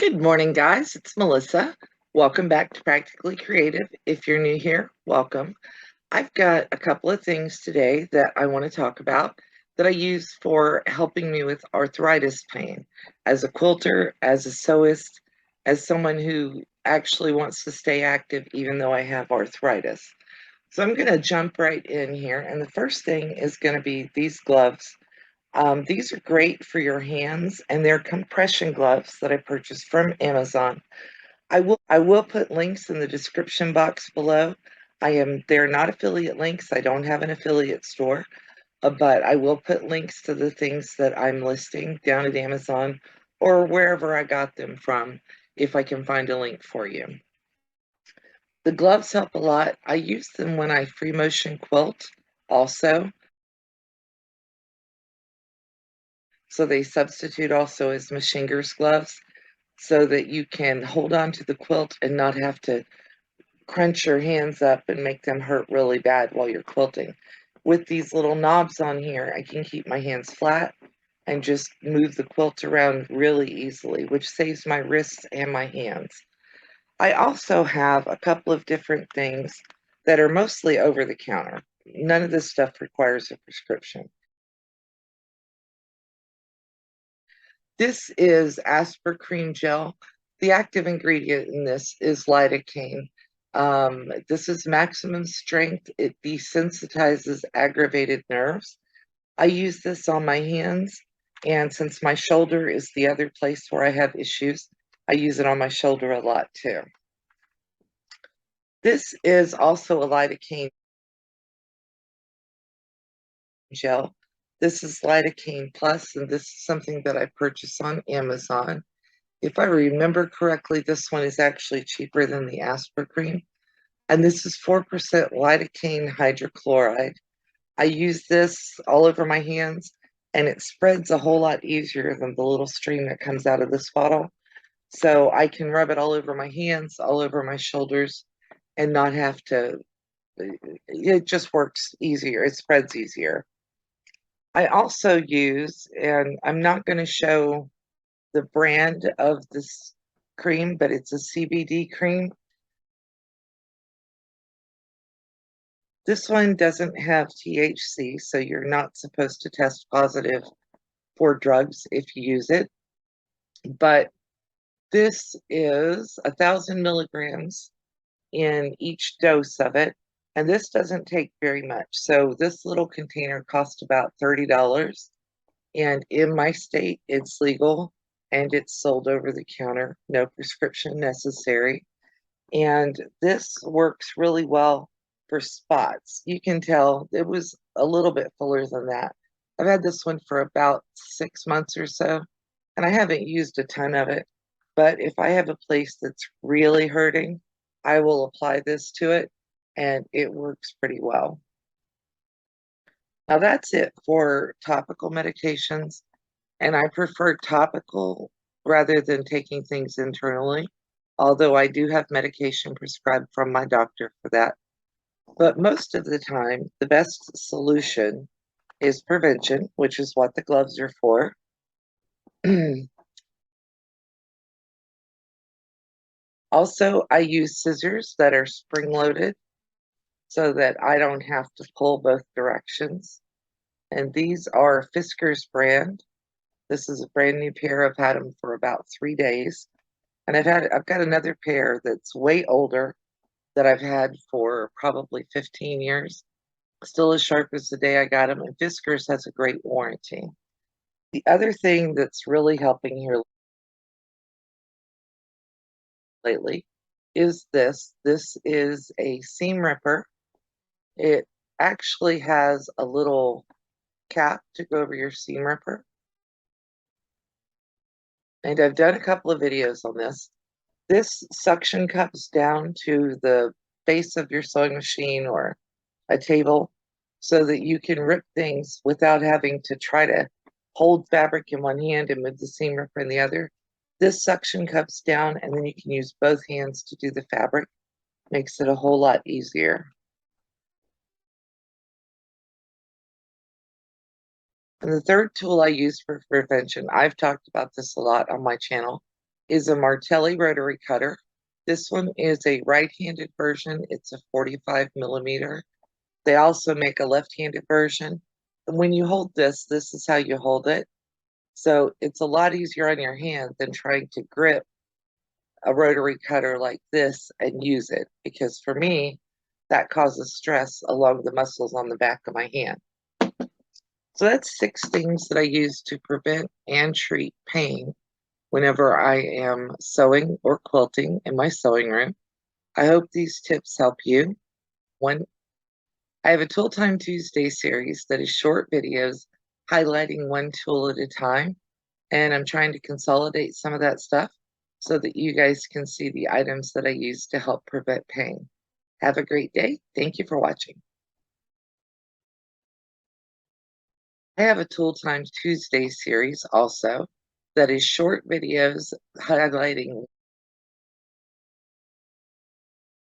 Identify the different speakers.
Speaker 1: Good morning, guys. It's Melissa. Welcome back to Practically Creative. If you're new here, welcome. I've got a couple of things today that I want to talk about that I use for helping me with arthritis pain as a quilter, as a sewist, as someone who actually wants to stay active even though I have arthritis. So I'm going to jump right in here. And the first thing is going to be these gloves. These are great for your hands, and they're compression gloves that I purchased from Amazon. I will put links in the description box below. They're not affiliate links. I don't have an affiliate store, but I will put links to the things that I'm listing down at Amazon or wherever I got them from if I can find a link for you. The gloves help a lot. I use them when I free motion quilt also. So they substitute also as machinger's gloves so that you can hold on to the quilt and not have to crunch your hands up and make them hurt really bad while you're quilting. With these little knobs on here, I can keep my hands flat and just move the quilt around really easily, which saves my wrists and my hands. I also have a couple of different things that are mostly over the counter. None of this stuff requires a prescription. This is Asper Cream Gel. The active ingredient in this is lidocaine. This is maximum strength. It desensitizes aggravated nerves. I use this on my hands, and since my shoulder is the other place where I have issues, I use it on my shoulder a lot too. This is also a lidocaine gel. This is lidocaine plus, and this is something that I purchased on Amazon. If I remember correctly, this one is actually cheaper than the Asper cream. And this is 4% lidocaine hydrochloride. I use this all over my hands, and it spreads a whole lot easier than the little stream that comes out of this bottle. So I can rub it all over my hands, all over my shoulders, and not have to, it just works easier. It spreads easier. I also use, and I'm not going to show the brand of this cream, but it's a CBD cream. This one doesn't have THC, so you're not supposed to test positive for drugs if you use it. But this is 1,000 milligrams in each dose of it, and this doesn't take very much. So this little container cost about $30, and in my state, it's legal and it's sold over the counter, no prescription necessary. And this works really well for spots. You can tell it was a little bit fuller than that. I've had this one for about 6 months or so, and I haven't used a ton of it. But if I have a place that's really hurting, I will apply this to it, and it works pretty well. Now, that's it for topical medications, and I prefer topical rather than taking things internally, although I do have medication prescribed from my doctor for that. But most of the time, the best solution is prevention, which is what the gloves are for. Also, I use scissors that are spring-loaded so that I don't have to pull both directions. And these are Fisker's brand. This is a brand new pair. I've had them for about 3 days. And I've got another pair that's way older that I've had for probably 15 years. Still as sharp as the day I got them. And Fisker's has a great warranty. The other thing that's really helping here lately is this. This is a seam ripper. It actually has a little cap to go over your seam ripper. And I've done a couple of videos on this. This suction cups down to the base of your sewing machine or a table so that you can rip things without having to try to hold fabric in one hand and move the seam ripper in the other. This suction cups down, and then you can use both hands to do the fabric. Makes it a whole lot easier. And the third tool I use for prevention, I've talked about this a lot on my channel, is a Martelli Rotary Cutter. This one is a right-handed version. It's a 45 millimeter. They also make a left-handed version. And when you hold this is how you hold it. So it's a lot easier on your hand than trying to grip a rotary cutter like this and use it. Because for me, that causes stress along the muscles on the back of my hand. So that's 6 things that I use to prevent and treat pain whenever I am sewing or quilting in my sewing room. I hope these tips help you. One, I have a Tool Time Tuesday series that is short videos highlighting one tool at a time, and I'm trying to consolidate some of that stuff so that you guys can see the items that I use to help prevent pain. Have a great day. Thank you for watching. I have a Tool Time Tuesday series also that is short videos highlighting